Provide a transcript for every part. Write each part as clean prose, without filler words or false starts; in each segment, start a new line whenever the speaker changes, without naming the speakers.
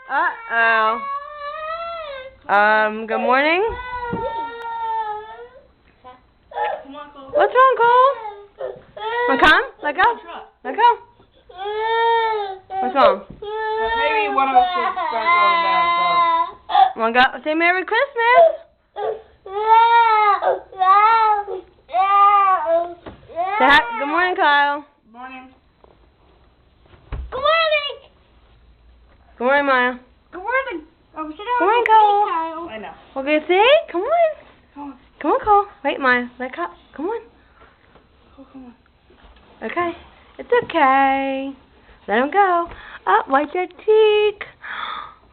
Uh-oh. Good morning.
Come on, Cole.
What's wrong, Cole? Wanna come? Let go. Let go. What's wrong?
Maybe one of us should start going down,
Wanna go? Say Merry Christmas. Good morning, Kyle.
so. Morning.
Good morning, Maya.
Good morning. Oh, sit down.
Good morning, Cole.
I know.
Okay, see? Come on.
Come on.
Come on, Cole. Wait, Maya. Let go. Come on.
Oh, come on.
Okay. It's okay. Let him go. Oh, wipe that cheek.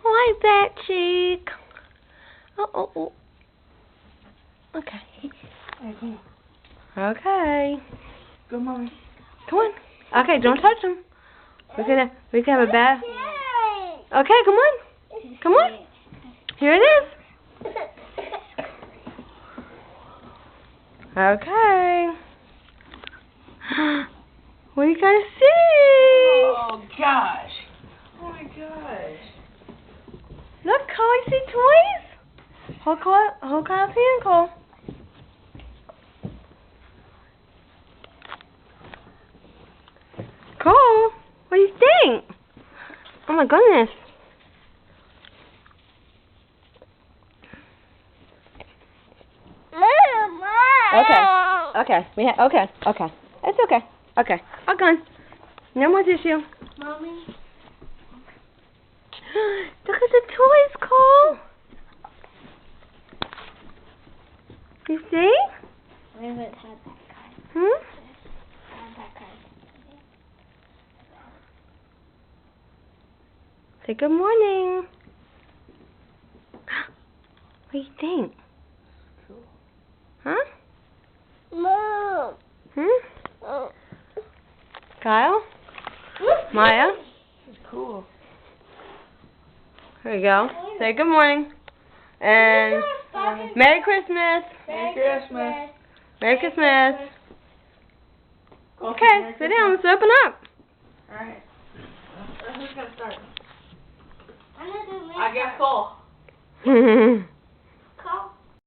Wipe that cheek. Oh. Okay.
Hey, come on.
Okay.
Good mommy.
Come on. Okay, don't touch him. We can have a bath. Okay, come on. Come on. Here it is. Okay. What are you gonna see?
Oh, gosh. Oh, my gosh.
Look, Cole, you see toys? Hold Kyle's hand, Cole. Cole, what do you think? Oh my goodness. Okay. Okay. It's okay. Okay. All gone. No more tissue.
Mommy.
Look at the toys, Cole. You see?
I haven't had that card.
Hmm?
I had that card.
Say good morning. What do you think?
Cool.
Huh?
Mom.
Hmm? Kyle? Maya?
It's cool.
There you go. Say good morning. And Merry Christmas.
Merry Christmas.
Merry Christmas.
Cole,
Okay,
Merry
sit
Christmas.
down. Let's open up.
All right. Who's going to start?
I'm gonna do
I guess Cole.